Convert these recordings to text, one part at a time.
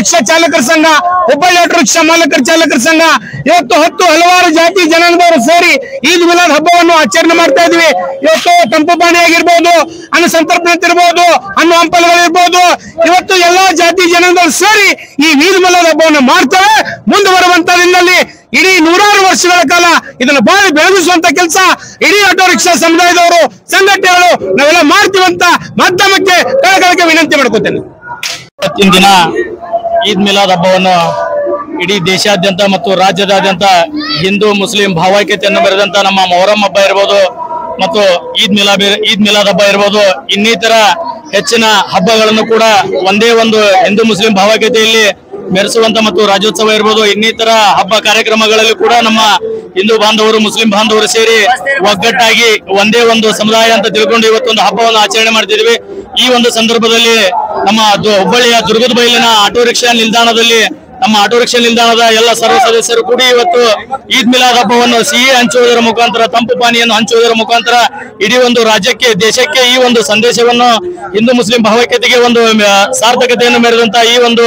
Rickshaw ಚಾಲಕರ ಸಂಘ, Hubballi auto rickshaw ಮಾಲಕರ ಚಾಲಕರ ಸಂಘ ಇವತ್ತು 10 ಹಲವಾರು ಜಾತಿ ಜನಾಂಗದವರು ಸೇರಿ ಈದ್ ಮಿಲಾದ್ ಹಬ್ಬವನ್ನು ಆಚರಣೆ ಮಾಡ್ತಾ ಇದ್ವಿ। ಇವತ್ತು ತಂಪು ಪಾನಿ ಆಗಿರ್ಬೋದು, ಅನ್ನ ಸಂತರ್ಪಣೆ ಇರ್ಬೋದು, ಹಣ್ಣು ಹಂಪಲುಗಳಿರ್ಬೋದು, ಇವತ್ತು ಎಲ್ಲಾ ಜಾತಿ ಜನಾಂಗದವರು ಸೇರಿ ಈ ಈದ್ ಮಿಲಾದ್ ಹಬ್ಬವನ್ನು ಮಾಡ್ತೇವೆ। ಮುಂದೆ ಬರುವಂತ ದಿನದಲ್ಲಿ ಇಡೀ 100 ವರ್ಷಗಳ ಕಾಲ ಇದನ್ನು ಬಾಳಿ ಬೆಳಗಿಸುವಂತ ಕೆಲಸ ಇಡೀ ಆಟೋ ರಿಕ್ಷಾ ಸಮುದಾಯದವರು, ಸಂಘಟನೆಗಳು ನಾವೆಲ್ಲ ಮಾಡ್ತೀವಂತ ಮಾಧ್ಯಮಕ್ಕೆ ಕಳಕಳಿಗೆ ವಿನಂತಿ ಮಾಡ್ಕೊತೇನೆ। ಇವತ್ತಿನ ದಿನ ಈದ್ ಮಿಲಾದ್ ಹಬ್ಬವನ್ನು ಇಡೀ ದೇಶಾದ್ಯಂತ ಮತ್ತು ರಾಜ್ಯದಾದ್ಯಂತ ಹಿಂದೂ ಮುಸ್ಲಿಂ ಭಾವೈಕ್ಯತೆಯನ್ನು ಮೆರೆದಂತ ನಮ್ಮ ಮೊಹರಂ ಹಬ್ಬ ಇರಬಹುದು ಮತ್ತು ಈದ್ ಮಿಲಾದ್ ಹಬ್ಬ ಇರಬಹುದು, ಇನ್ನಿತರ ಹೆಚ್ಚಿನ ಹಬ್ಬಗಳನ್ನು ಕೂಡ ಒಂದೇ ಒಂದು ಹಿಂದೂ ಮುಸ್ಲಿಂ ಭಾವೈಕ್ಯತೆಯಲ್ಲಿ ಮೆರೆಸುವಂತ ಮತ್ತು ರಾಜ್ಯೋತ್ಸವ ಇರಬಹುದು, ಇನ್ನಿತರ ಹಬ್ಬ ಕಾರ್ಯಕ್ರಮಗಳಲ್ಲಿ ಕೂಡ ನಮ್ಮ ಹಿಂದೂ ಬಾಂಧವರು ಮುಸ್ಲಿಂ ಬಾಂಧವರು ಸೇರಿ ಒಗ್ಗಟ್ಟಾಗಿ ಒಂದೇ ಒಂದು ಸಮುದಾಯ ಅಂತ ತಿಳ್ಕೊಂಡು ಇವತ್ತೊಂದು ಹಬ್ಬವನ್ನು ಆಚರಣೆ ಮಾಡ್ತಿದ್ವಿ। ಈ ಒಂದು ಸಂದರ್ಭದಲ್ಲಿ ನಮ್ಮ ಹುಬ್ಬಳ್ಳಿಯ ದುರ್ಗದ ಬೈಲಿನ ಆಟೋ ರಿಕ್ಷಾ ನಿಲ್ದಾಣದಲ್ಲಿ ನಮ್ಮ ಆಟೋ ರಿಕ್ಷಾ ನಿಲ್ದಾಣದ ಎಲ್ಲ ಸರ್ವ ಸದಸ್ಯರು ಕೂಡಿ ಇವತ್ತು ಈದ್ ಮಿಲಾದ್ ಹಬ್ಬವನ್ನು ಸಿಹಿ ಹಂಚುವುದರ ಮುಖಾಂತರ, ತಂಪು ಪಾನಿಯನ್ನು ಹಂಚುವುದರ ಮುಖಾಂತರ ಇಡೀ ಒಂದು ರಾಜ್ಯಕ್ಕೆ, ದೇಶಕ್ಕೆ ಈ ಒಂದು ಸಂದೇಶವನ್ನು ಹಿಂದೂ ಮುಸ್ಲಿಂ ಭಾವೈಕ್ಯತೆಗೆ ಒಂದು ಸಾರ್ಥಕತೆಯನ್ನು ಮೆರೆದಂತ ಈ ಒಂದು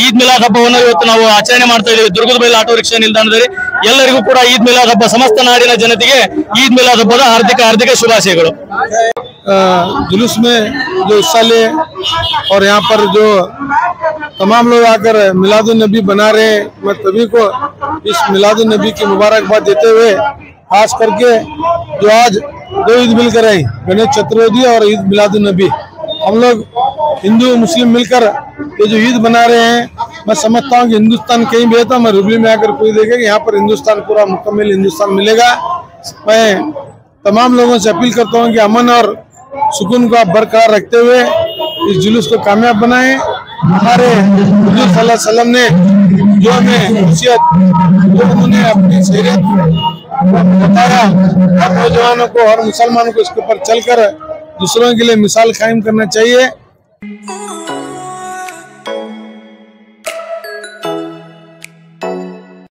ಈದ್ ಮಿಲಾದ್ ಹಬ್ಬವನ್ನು ಇವತ್ತು ನಾವು ಆಚರಣೆ ಮಾಡ್ತಾ ಇದ್ದೀವಿ ದುರ್ಗದ ಬೈಲು ಆಟೋ ರಿಕ್ಷಾ ನಿಲ್ದಾಣದಲ್ಲಿ। ಎಲ್ಲರಿಗೂ ಕೂಡ ಈದ್ ಮಿಲಾದ್ ಹಬ್ಬ, ಸಮಸ್ತ ನಾಡಿನ ಜನತೆಗೆ ಈದ್ ಮಿಲಾದ್ ಹಬ್ಬದ ಹಾರ್ದಿಕ ಶುಭಾಶಯಗಳು। जुलूस में जो हिस्सा ले और यहाँ पर जो तमाम लोग आकर मिलादुन नबी बना रहे हैं, मैं सभी को इस मिलादुन नबी की मुबारकबाद देते हुए, खास करके जो आज 2 ईद मिलकर आई, गणेश चतुर्थी और ईद मिलादुन नबी, हम लोग हिंदू मुस्लिम मिलकर ये जो ईद बना रहे हैं, मैं समझता हूँ कि हिंदुस्तान कहीं भी था, मैं रुबली में आकर कोई देखेगा यहाँ पर हिंदुस्तान पूरा मुकम्मल हिंदुस्तान मिलेगा। मैं तमाम लोगों से अपील करता हूँ कि अमन और सुकून को आप बरकरार रखते हुए इस जुलूस को कामयाब बनाएं। हमारे हुजूर सल्लल्लाहु अलैहि वसल्लम ने जो हमें वसीयत, जो उन्होंने अपनी शरीयत बताया, हर नौजवानों को, हर मुसलमानों को इसके ऊपर चलकर दूसरों के लिए मिसाल कायम करना चाहिए।